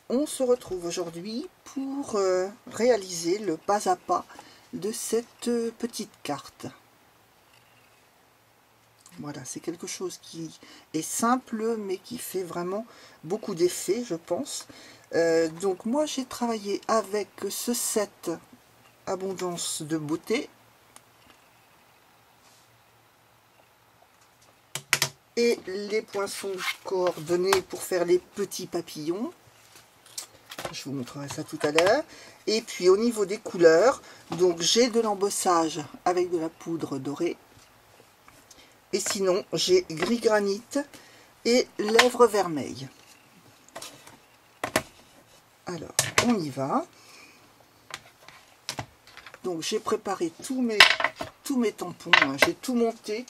on se retrouve aujourd'hui pour réaliser le pas à pas de cette petite carte. Voilà, c'est quelque chose qui est simple mais qui fait vraiment beaucoup d'effets, je pense. Donc moi j'ai travaillé avec ce set Abondance de beauté et les poinçons coordonnés pour faire les petits papillons. Je vous montrerai ça tout à l'heure. Et puis au niveau des couleurs, donc j'ai de l'embossage avec de la poudre dorée. Et sinon, j'ai gris granit et lèvres vermeilles. Alors, on y va. Donc j'ai préparé tous mes tampons, hein. J'ai tout monté.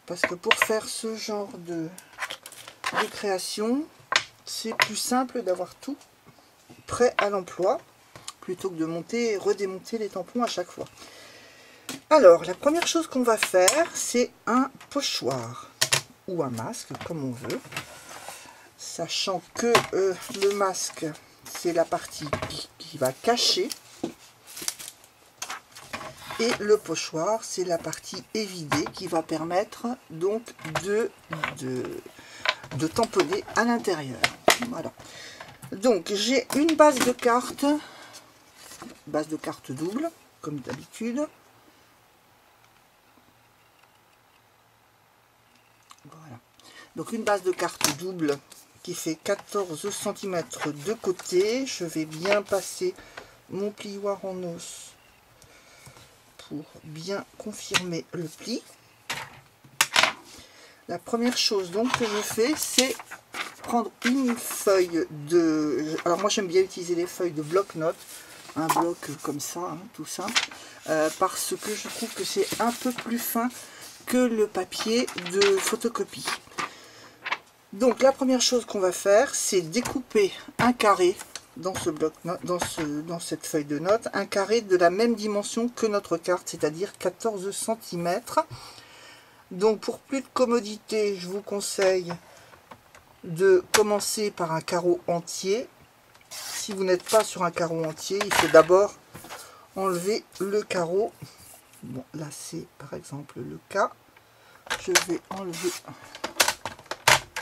Parce que pour faire ce genre de création, c'est plus simple d'avoir tout prêt à l'emploi, plutôt que de monter et redémonter les tampons à chaque fois. Alors, la première chose qu'on va faire, c'est un pochoir ou un masque, comme on veut. Sachant que le masque, c'est la partie qui va cacher. Et le pochoir, c'est la partie évidée qui va permettre donc de tamponner à l'intérieur. Voilà. Donc, j'ai une base de carte double, comme d'habitude. Voilà. Donc, une base de carte double qui fait 14 cm de côté. Je vais bien passer mon plioir en os pour bien confirmer le pli. La première chose donc que je fais, c'est prendre une feuille de... Alors moi j'aime bien utiliser les feuilles de bloc-notes, un bloc comme ça, hein, tout simple, parce que je trouve que c'est un peu plus fin que le papier de photocopie. Donc la première chose qu'on va faire, c'est découper un carré dans ce bloc, dans cette feuille de notes, un carré de la même dimension que notre carte, c'est-à-dire 14 cm. Donc pour plus de commodité, je vous conseille de commencer par un carreau entier. Si vous n'êtes pas sur un carreau entier, il faut d'abord enlever le carreau. Bon, là c'est par exemple le cas. Je vais enlever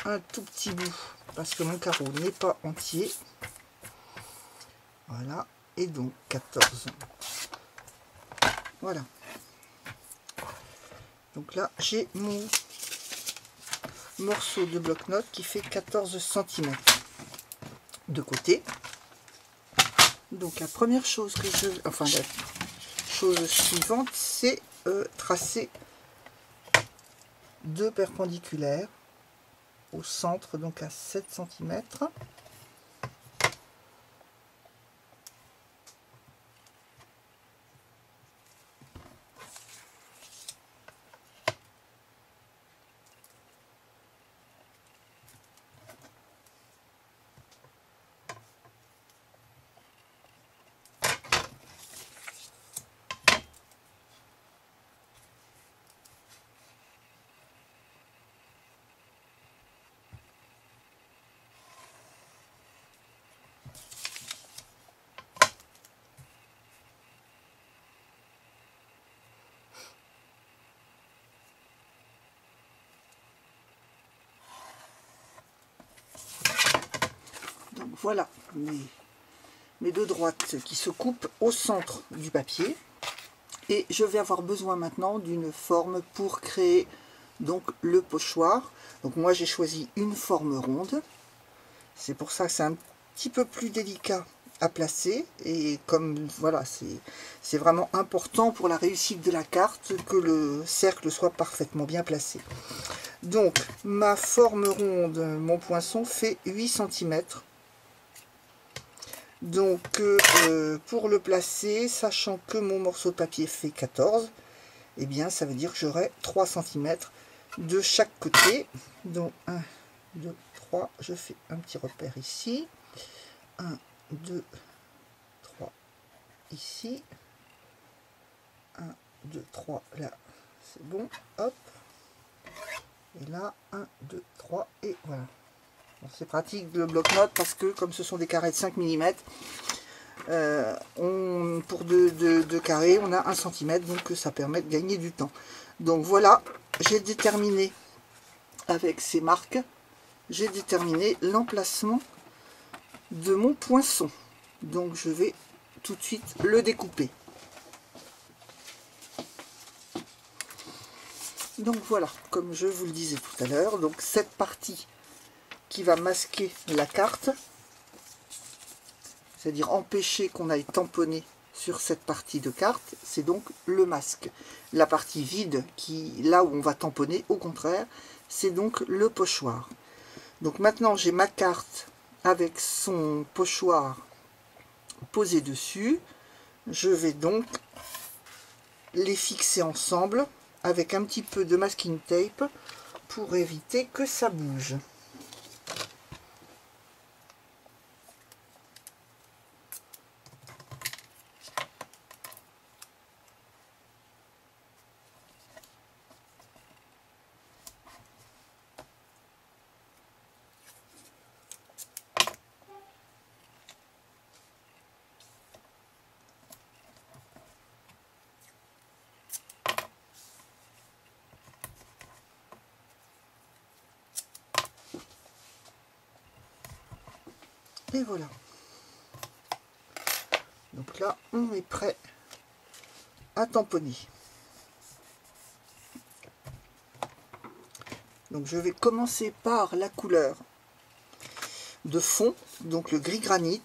un tout petit bout parce que mon carreau n'est pas entier. Voilà, et donc 14. Voilà. Donc là, j'ai mon morceau de bloc-notes qui fait 14 cm de côté. Donc la première chose que la chose suivante, c'est tracer deux perpendiculaires au centre, donc à 7 cm. Donc voilà mes deux droites qui se coupent au centre du papier. Et je vais avoir besoin maintenant d'une forme pour créer donc le pochoir. Donc moi j'ai choisi une forme ronde. C'est pour ça que c'est un petit peu plus délicat à placer. Et comme voilà, c'est vraiment important pour la réussite de la carte que le cercle soit parfaitement bien placé. Donc ma forme ronde, mon poinçon fait 8 cm. Donc pour le placer, sachant que mon morceau de papier fait 14, eh bien ça veut dire que j'aurai 3 cm de chaque côté. Donc 1, 2, 3, je fais un petit repère ici. 1, 2, 3 ici. 1, 2, 3 là, c'est bon. Hop. Et là, 1, 2, 3 et voilà. Bon, c'est pratique le bloc-notes parce que comme ce sont des carrés de 5 mm, pour deux carrés, on a 1 cm, donc ça permet de gagner du temps. Donc voilà, j'ai déterminé avec ces marques, j'ai déterminé l'emplacement de mon poinçon. Donc je vais tout de suite le découper. Donc voilà, comme je vous le disais tout à l'heure, donc cette partie qui va masquer la carte, c'est-à-dire empêcher qu'on aille tamponner sur cette partie de carte, c'est donc le masque. La partie vide, là où on va tamponner, au contraire, c'est donc le pochoir. Donc maintenant j'ai ma carte avec son pochoir posé dessus. Je vais donc les fixer ensemble avec un petit peu de masking tape pour éviter que ça bouge. Et voilà. Donc là, on est prêt à tamponner. Donc je vais commencer par la couleur de fond, donc le gris granit,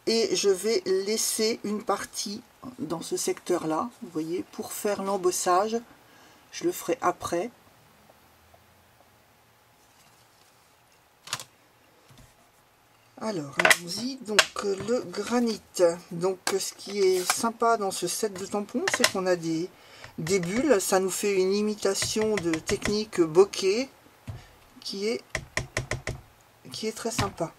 et je vais laisser une partie dans ce secteur là, vous voyez, pour faire l'embossage. Je le ferai après. Alors, allons-y. Donc, le granit. Donc, ce qui est sympa dans ce set de tampons, c'est qu'on a des bulles. Ça nous fait une imitation de technique bokeh qui est très sympa.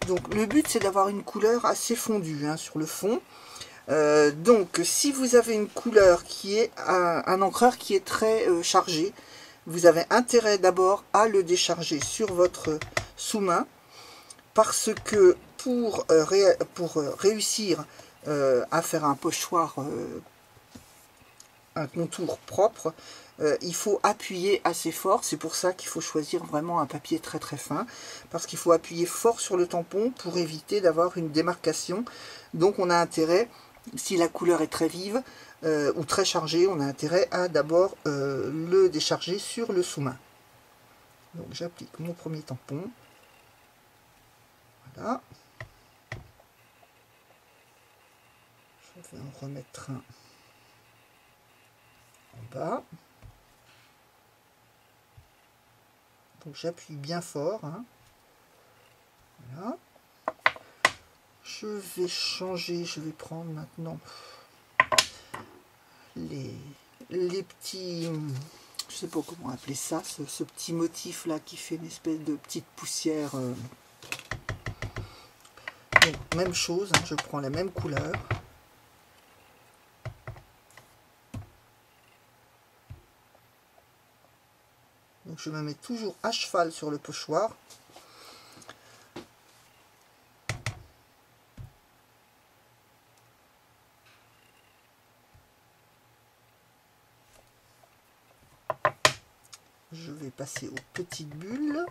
Donc, le but, c'est d'avoir une couleur assez fondue sur le fond. Donc, si vous avez une couleur qui est un encreur qui est très chargé, vous avez intérêt d'abord à le décharger sur votre sous-main. Parce que pour réussir à faire un pochoir, un contour propre, il faut appuyer assez fort. C'est pour ça qu'il faut choisir vraiment un papier très très fin, parce qu'il faut appuyer fort sur le tampon pour éviter d'avoir une démarcation. Donc on a intérêt, si la couleur est très vive ou très chargée, on a intérêt à d'abord le décharger sur le sous-main. Donc j'applique mon premier tampon. Voilà. Je vais en remettre un en bas. Donc j'appuie bien fort. Voilà. Je vais changer, je vais prendre maintenant les petits, je sais pas comment appeler ça, ce petit motif là qui fait une espèce de petite poussière. Donc même chose, je prends la même couleur. Donc je me mets toujours à cheval sur le pochoir. Je vais passer aux petites bulles.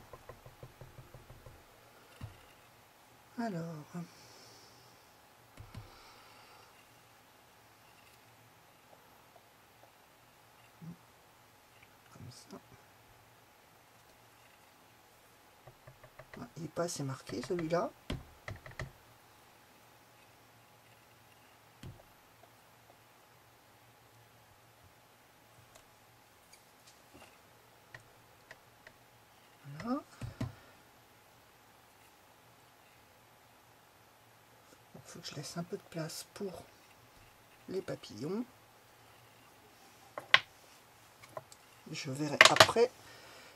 Alors, comme ça. Ah, il n'est pas assez marqué celui-là. Voilà. Il faut que je laisse un peu de place pour les papillons. Je verrai après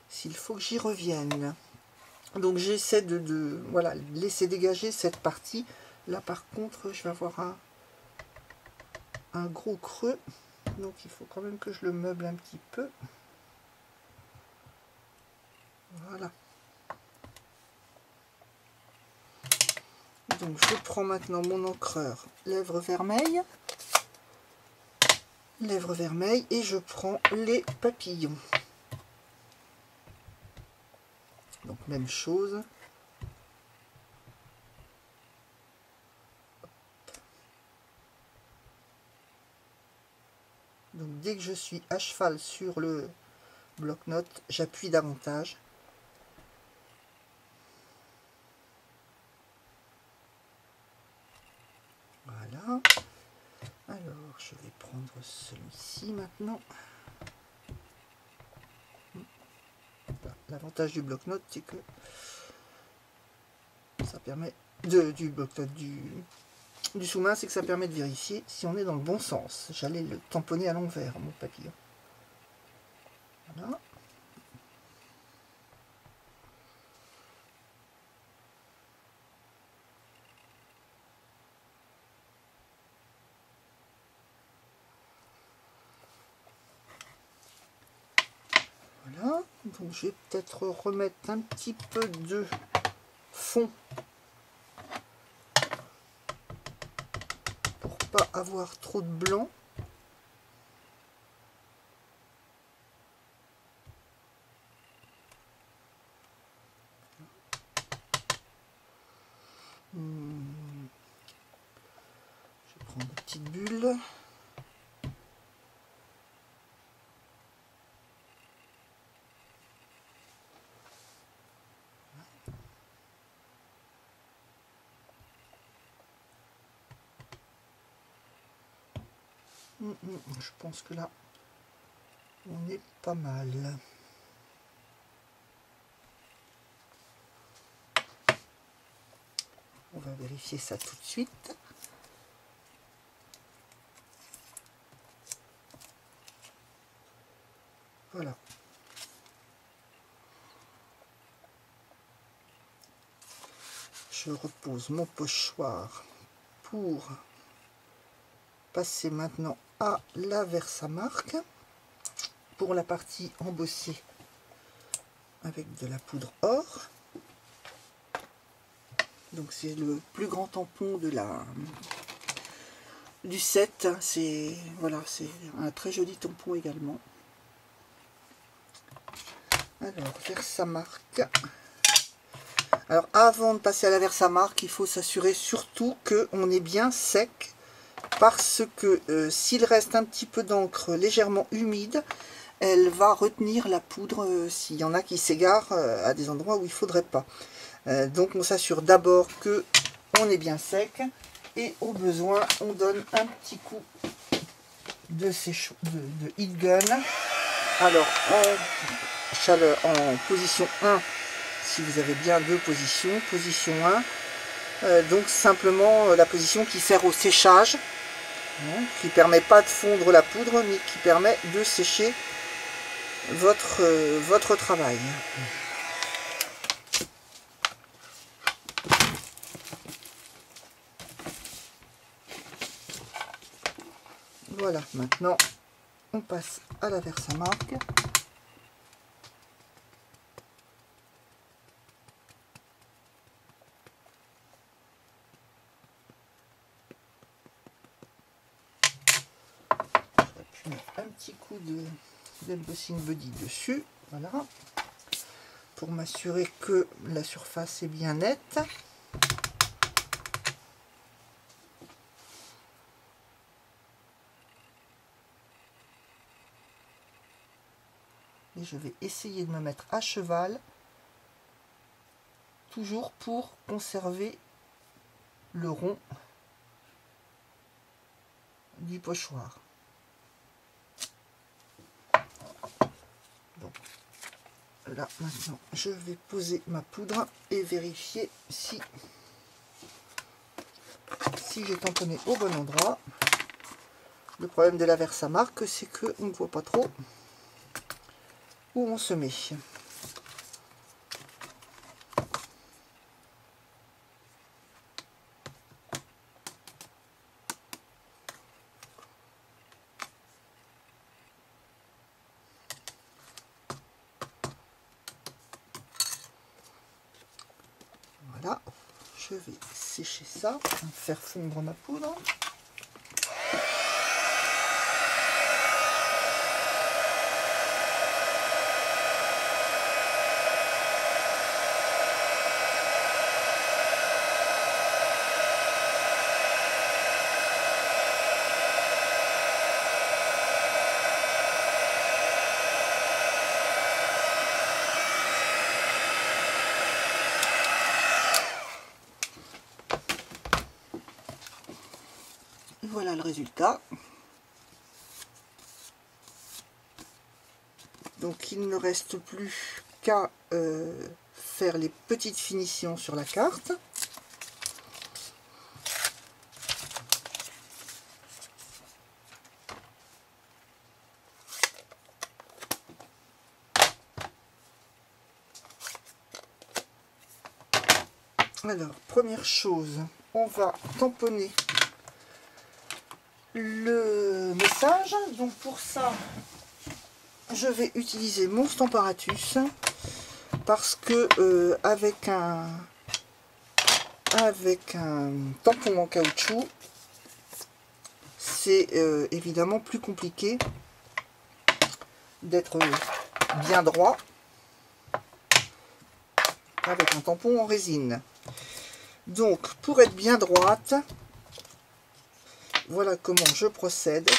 s'il faut que j'y revienne. Donc j'essaie de voilà, laisser dégager cette partie. Là par contre je vais avoir un gros creux. Donc il faut quand même que je le meuble un petit peu. Voilà. Donc je prends maintenant mon encreur lèvres vermeilles et je prends les papillons. Donc même chose. Donc dès que je suis à cheval sur le bloc-notes, j'appuie davantage. Voilà. Alors je vais prendre celui-ci maintenant. L'avantage du bloc-notes, c'est que ça permet du bloc-notes du sous-main, c'est que ça permet de vérifier si on est dans le bon sens. J'allais le tamponner à l'envers, mon papillon. Voilà. Voilà. Donc je vais peut-être remettre un petit peu de fond pour pas avoir trop de blanc. Je vais prendre des petites bulles. Je pense que là, on est pas mal. On va vérifier ça tout de suite. Voilà. Je repose mon pochoir pour passer maintenant à la Versamark pour la partie embossée avec de la poudre or. Donc c'est le plus grand tampon de du set. C'est voilà, c'est un très joli tampon également. Alors Versamark. Alors avant de passer à la Versamark, il faut s'assurer surtout que on est bien sec, parce que s'il reste un petit peu d'encre légèrement humide, elle va retenir la poudre s'il y en a qui s'égarent à des endroits où il ne faudrait pas. Donc on s'assure d'abord que on est bien sec, et au besoin on donne un petit coup de heat gun. Alors en position 1, si vous avez bien deux positions, position 1, donc simplement la position qui sert au séchage, qui permet pas de fondre la poudre, mais qui permet de sécher votre travail. Voilà, maintenant on passe à la Versamark. Je vais mettre un petit coup d'embossing buddy dessus, voilà, pour m'assurer que la surface est bien nette. Et je vais essayer de me mettre à cheval, toujours pour conserver le rond du pochoir. Donc là maintenant je vais poser ma poudre et vérifier si j'ai tamponné au bon endroit. Le problème de la Versamark, c'est que on ne voit pas trop où on se met. Voilà, je vais sécher ça, faire fondre ma poudre. Voilà le résultat. Donc il ne reste plus qu'à faire les petites finitions sur la carte. Alors, première chose, on va tamponner le message. Donc pour ça, je vais utiliser mon Stamparatus parce que avec un tampon en caoutchouc, c'est évidemment plus compliqué d'être bien droit avec un tampon en résine. Donc pour être bien droite, voilà comment je procède.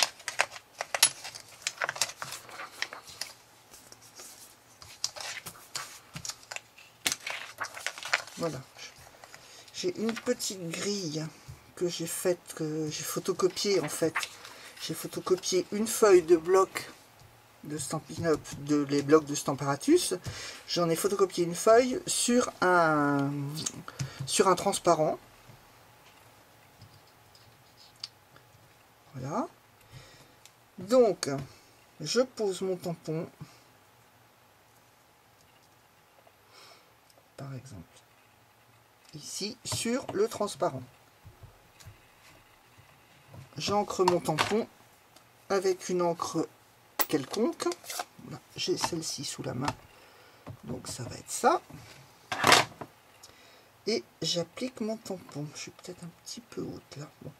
Voilà, j'ai une petite grille que j'ai faite, que j'ai photocopiée en fait. J'ai photocopié une feuille de bloc de Stampin' Up, les blocs de Stamparatus. J'en ai photocopié une feuille sur un transparent. Voilà. Donc, je pose mon tampon, par exemple, ici, sur le transparent. J'encre mon tampon avec une encre quelconque. Voilà, j'ai celle-ci sous la main, donc ça va être ça. Et j'applique mon tampon. Je suis peut-être un petit peu haute là. Bon.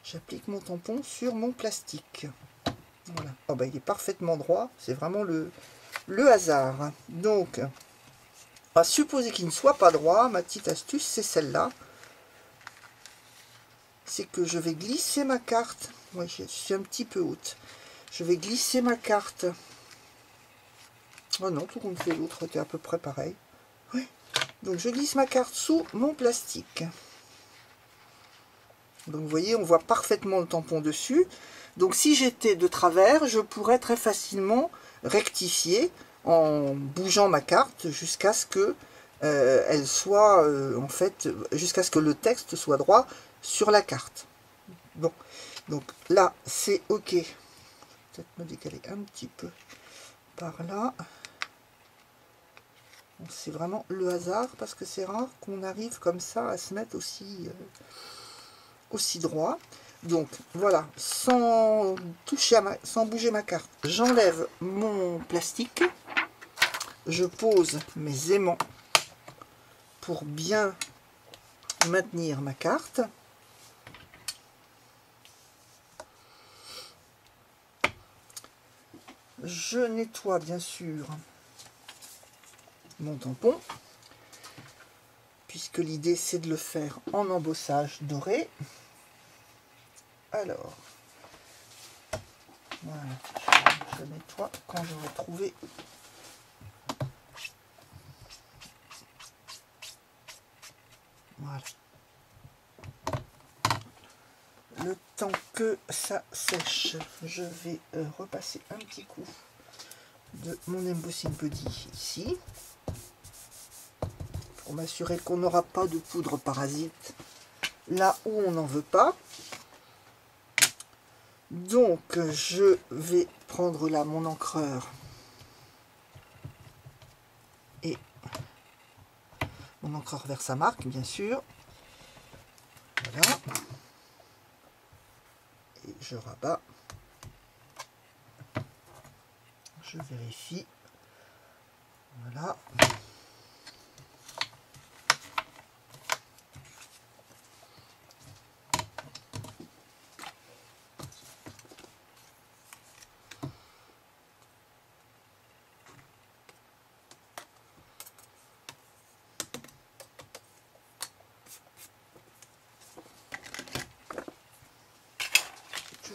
J'applique mon tampon sur mon plastique. Voilà. Oh bah, il est parfaitement droit. C'est vraiment le hasard. Donc, on va supposer qu'il ne soit pas droit. Ma petite astuce, c'est celle-là. C'est que je vais glisser ma carte. Oui, je suis un petit peu haute. Je vais glisser ma carte. Oh non, tout compte fait, l'autre était à peu près pareil. Oui. Donc je glisse ma carte sous mon plastique. Donc vous voyez, on voit parfaitement le tampon dessus. Donc si j'étais de travers, je pourrais très facilement rectifier en bougeant ma carte jusqu'à ce que elle soit en fait, jusqu'à ce que le texte soit droit sur la carte. Bon, donc là c'est ok. Peut-être me décaler un petit peu par là. C'est vraiment le hasard parce que c'est rare qu'on arrive comme ça à se mettre aussi droit. Donc voilà, sans bouger ma carte, j'enlève mon plastique, je pose mes aimants pour bien maintenir ma carte. Je nettoie bien sûr mon tampon, puisque l'idée c'est de le faire en embossage doré. Alors, voilà, je nettoie quand j'aurai trouvé voilà. Le temps que ça sèche, je vais repasser un petit coup de mon Embossing Buddy ici pour m'assurer qu'on n'aura pas de poudre parasite là où on n'en veut pas. Donc je vais prendre là mon encreur et mon encreur Versamark bien sûr. Voilà. Et je rabats. Je vérifie. Voilà.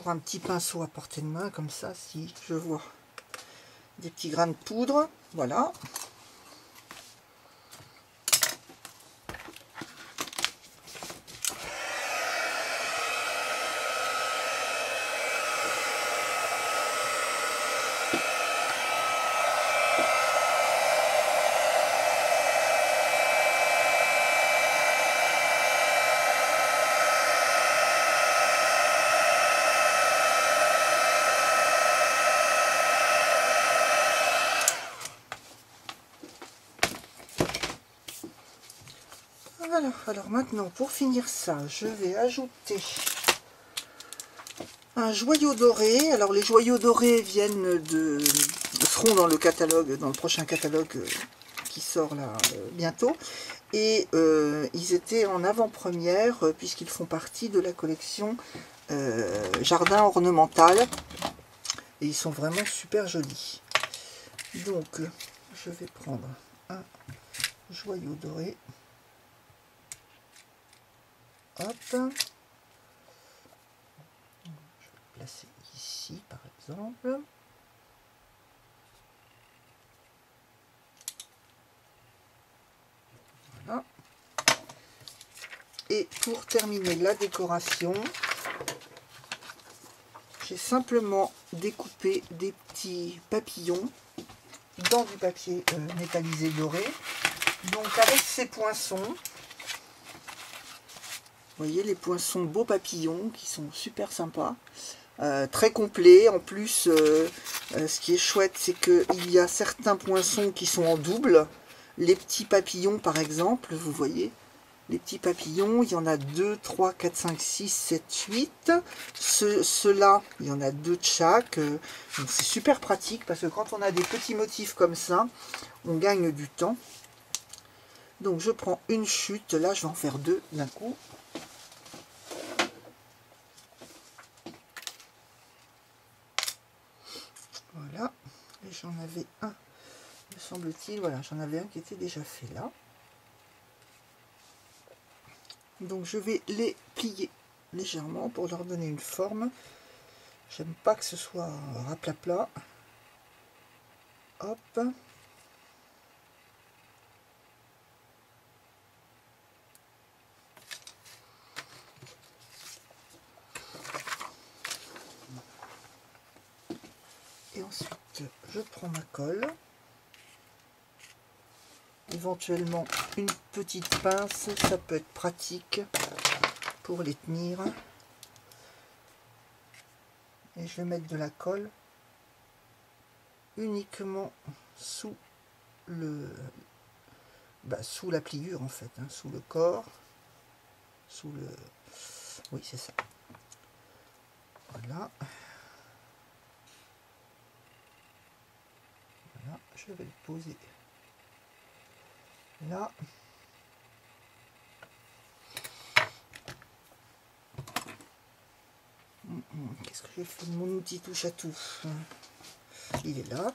toujours un petit pinceau à portée de main, comme ça, si je vois des petits grains de poudre. Voilà. Voilà, alors maintenant pour finir ça, je vais ajouter un joyau doré. Alors les joyaux dorés seront dans le catalogue, dans le prochain catalogue qui sort là bientôt. Et ils étaient en avant-première puisqu'ils font partie de la collection Jardin Ornemental. Et ils sont vraiment super jolis. Donc je vais prendre un joyau doré. Hop. Je vais le placer ici par exemple. Voilà. Et pour terminer la décoration, j'ai simplement découpé des petits papillons dans du papier métallisé doré. Donc avec ces poinçons, vous voyez les poinçons beaux papillons qui sont super sympas, très complets. En plus, ce qui est chouette, c'est qu'il y a certains poinçons qui sont en double. Les petits papillons par exemple, vous voyez, les petits papillons, il y en a 2, 3, 4, 5, 6, 7, 8. Ceux-là, il y en a 2 de chaque. Donc c'est super pratique parce que quand on a des petits motifs comme ça, on gagne du temps. Donc je prends une chute, là je vais en faire 2 d'un coup. Voilà, et j'en avais un, me semble-t-il, voilà, j'en avais un qui était déjà fait là. Donc je vais les plier légèrement pour leur donner une forme. J'aime pas que ce soit raplapla. Hop. Et ensuite, je prends ma colle. Éventuellement, une petite pince, ça peut être pratique pour les tenir. Et je vais mettre de la colle uniquement sous sous la pliure en fait, hein, sous le corps, oui c'est ça. Voilà. Voilà, je vais le poser là. Qu'est-ce que j'ai fait de mon outil touche à tout? Il est là.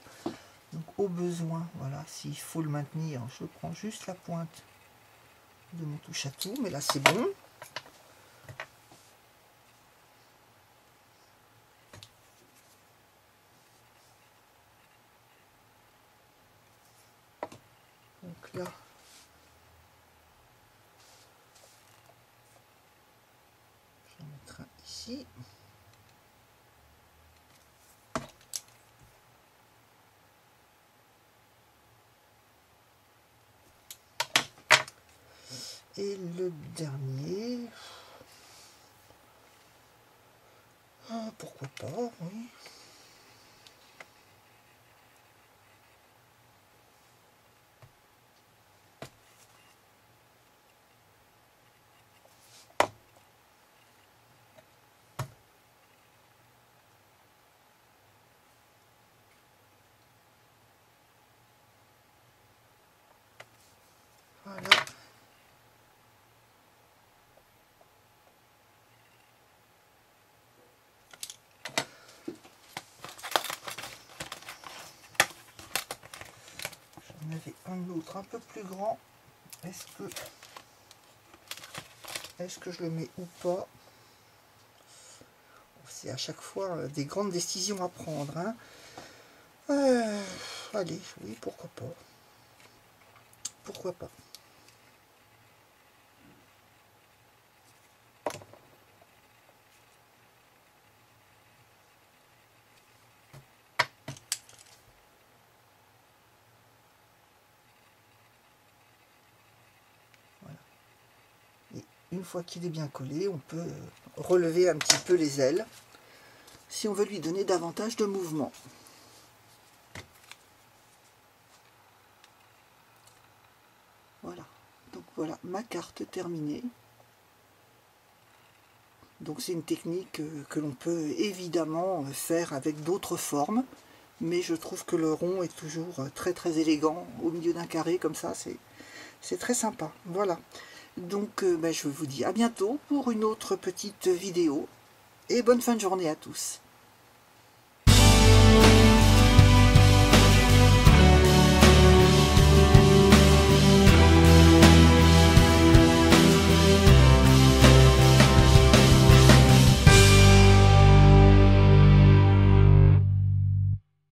Donc au besoin, voilà, s'il faut le maintenir, je prends juste la pointe de mon touche à tout, mais là c'est bon. Donc là, je vais en mettre un ici. Et le dernier, pourquoi pas, oui. Voilà. J'en avais un autre un peu plus grand. Est-ce que je le mets ou pas? c'est à chaque fois des grandes décisions à prendre. Hein. Allez, oui, pourquoi pas. Pourquoi pas. Une fois qu'il est bien collé, on peut relever un petit peu les ailes si on veut lui donner davantage de mouvement. Voilà, donc voilà ma carte terminée. Donc c'est une technique que l'on peut évidemment faire avec d'autres formes, mais je trouve que le rond est toujours très très élégant au milieu d'un carré comme ça, c'est très sympa. Voilà. Donc je vous dis à bientôt pour une autre petite vidéo et bonne fin de journée à tous.